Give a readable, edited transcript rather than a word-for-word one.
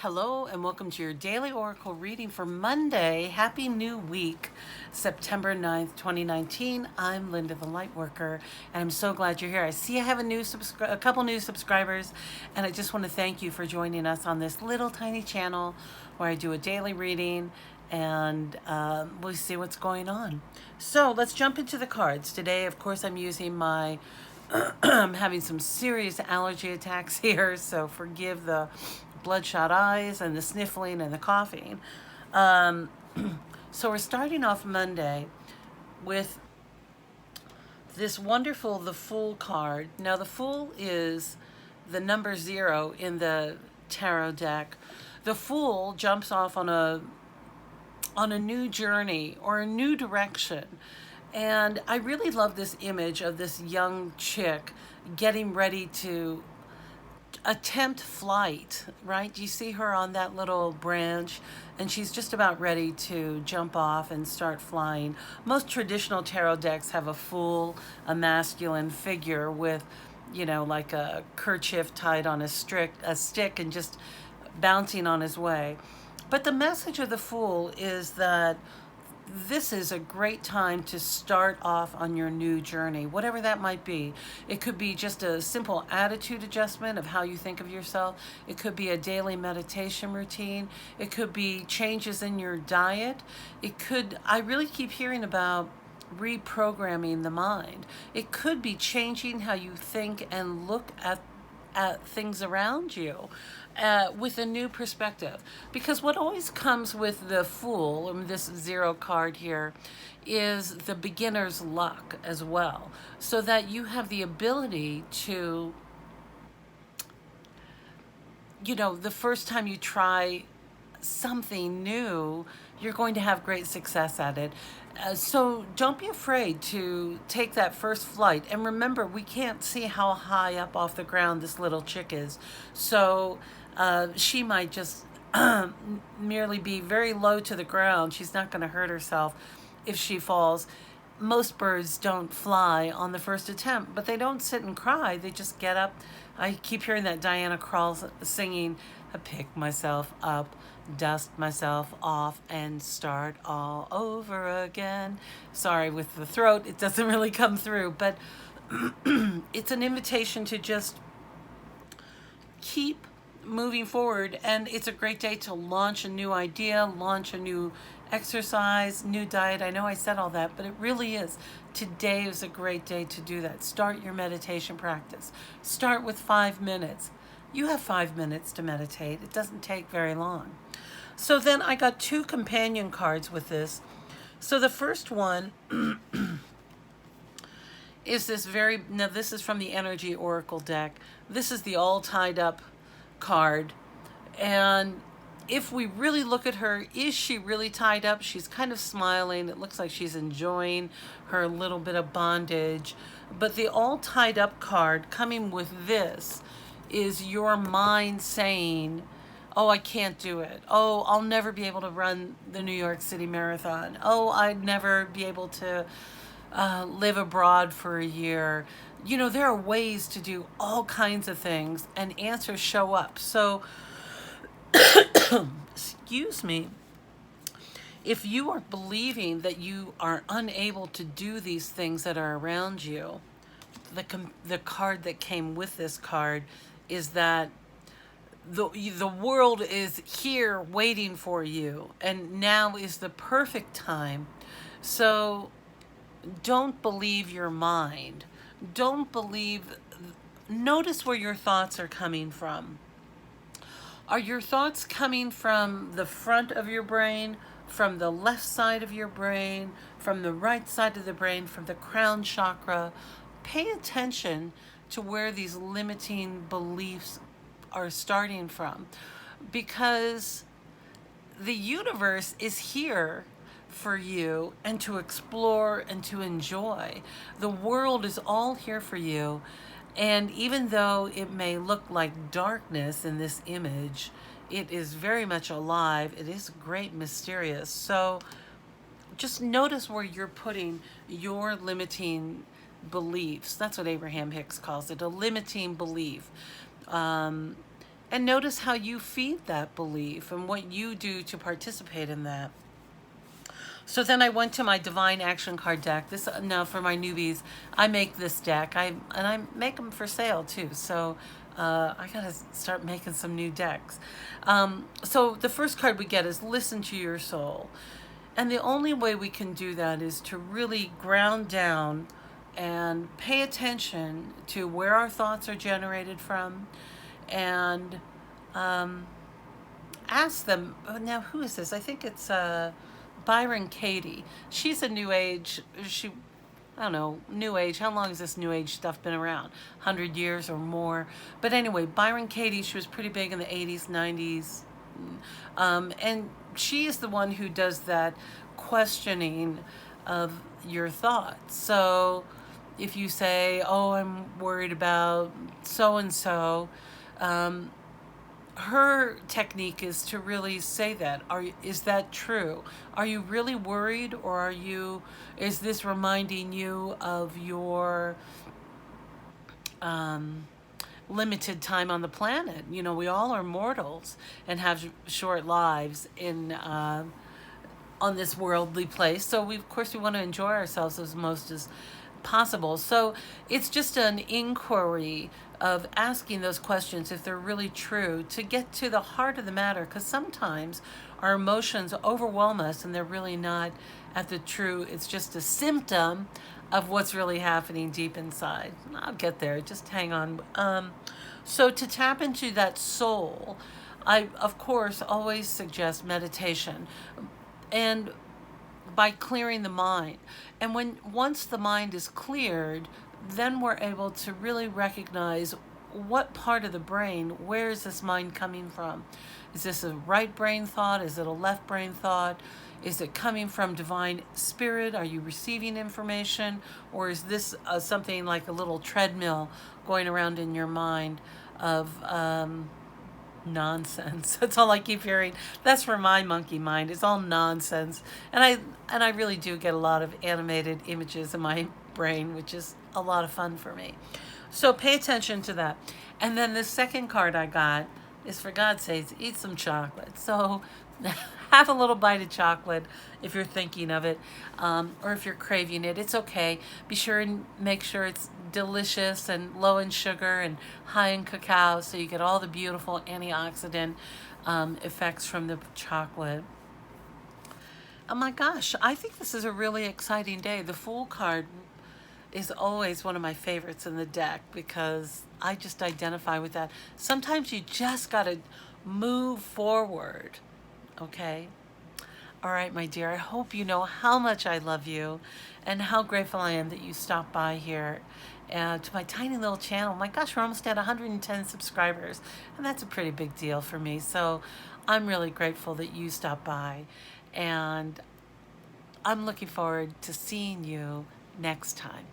Hello and welcome to your daily oracle reading for Monday. Happy New Week, September 9th, 2019. I'm Linda the Lightworker, and I'm so glad you're here. I see I have a couple new subscribers, and I just want to thank you for joining us on this little tiny channel where I do a daily reading and we'll see what's going on. So let's jump into the cards. Today, of course, I'm using my I'm having some serious allergy attacks here, so forgive the bloodshot eyes and the sniffling and the coughing. Um, so we're starting off Monday with this wonderful The Fool card. Now the Fool is the number 0 in the tarot deck. The Fool jumps off on a new journey or a new direction. And I really love this image of this young chick getting ready to attempt flight, right? You see her on that little branch and she's just about ready to jump off and start flying. Most traditional tarot decks have a fool, a masculine figure with, like a kerchief tied on a stick and just bouncing on his way. But the message of the Fool is that this is a great time to start off on your new journey, whatever that might be. It could be just a simple attitude adjustment of how you think of yourself. It could be a daily meditation routine. It could be changes in your diet. I really keep hearing about reprogramming the mind. It could be changing how you think and look at things around you with a new perspective. Because what always comes with the Fool, and this 0 card here, is the beginner's luck as well. So that you have the ability to, the first time you try something new, you're going to have great success at it. So don't be afraid to take that first flight. And remember, we can't see how high up off the ground this little chick is. So she might just merely be very low to the ground. She's not going to hurt herself if she falls. Most birds don't fly on the first attempt, but they don't sit and cry. They just get up. I keep hearing that Diana Krall singing, I pick myself up, dust myself off, and start all over again. Sorry, with the throat, it doesn't really come through, but it's an invitation to just keep moving forward. And it's a great day to launch a new idea, launch a new exercise, new diet. I know I said all that, but it really is. Today is a great day to do that. Start your meditation practice. Start with 5 minutes. You have 5 minutes to meditate. It doesn't take very long. So then I got 2 companion cards with this. So the first one is now this is from the Energy Oracle deck. This is the all tied up card. And if we really look at her, is she really tied up? She's kind of smiling. It looks like she's enjoying her little bit of bondage. But the all tied up card coming with this is your mind saying, oh, I can't do it. Oh, I'll never be able to run the New York City Marathon. Oh, I'd never be able to live abroad for a year. There are ways to do all kinds of things, and answers show up. So, excuse me, if you are believing that you are unable to do these things that are around you, the card that came with this card is that the world is here waiting for you, and now is the perfect time. So don't believe your mind. Notice where your thoughts are coming from. Are your thoughts coming from the front of your brain, from the left side of your brain, from the right side of the brain, from the crown chakra? Pay attention to where these limiting beliefs are starting from, because the universe is here for you and to explore and to enjoy. The world is all here for you. And even though it may look like darkness in this image, it is very much alive. It is great, mysterious. So just notice where you're putting your limiting beliefs. That's what Abraham Hicks calls it, a limiting belief. and notice how you feed that belief and what you do to participate in that. So then I went to my divine action card deck. This now for my newbies, I make this deck. I make them for sale too. So I gotta start making some new decks. So the first card we get is listen to your soul, and the only way we can do that is to really ground down and pay attention to where our thoughts are generated from, and ask them. Oh, now who is this? I think it's Byron Katie. She's a new age. I don't know, new age. How long has this new age stuff been around? 100 years or more. But anyway, Byron Katie, she was pretty big in the 80s, 90s. And she is the one who does that questioning of your thoughts. So if you say, oh, I'm worried about so and so, her technique is to really say that. Is that true? Are you really worried, or is this reminding you of your limited time on the planet? You know, we all are mortals and have short lives on this worldly place. So of course we want to enjoy ourselves as most as possible. So it's just an inquiry of asking those questions if they're really true, to get to the heart of the matter, because sometimes our emotions overwhelm us and they're really not at the true. It's just a symptom of what's really happening deep inside. I'll get there, just hang on. So to tap into that soul, I of course always suggest meditation, and by clearing the mind. And once the mind is cleared, then we're able to really recognize what part of the brain, where is this mind coming from? Is this a right brain thought? Is it a left brain thought? Is it coming from divine spirit? Are you receiving information? Or is this something like a little treadmill going around in your mind of nonsense? That's all I keep hearing. That's for my monkey mind. It's all nonsense. And I really do get a lot of animated images in my brain, which is a lot of fun for me. So pay attention to that. And then the second card I got is, for God's sakes, eat some chocolate. So have a little bite of chocolate if you're thinking of it, or if you're craving it. It's okay. Be sure and make sure it's delicious and low in sugar and high in cacao, so you get all the beautiful antioxidant effects from the chocolate. Oh my gosh, I think this is a really exciting day. The Fool card is always one of my favorites in the deck because I just identify with that. Sometimes you just got to move forward, okay? All right, my dear, I hope you know how much I love you and how grateful I am that you stopped by here to my tiny little channel. My gosh, we're almost at 110 subscribers, and that's a pretty big deal for me. So I'm really grateful that you stopped by, and I'm looking forward to seeing you next time.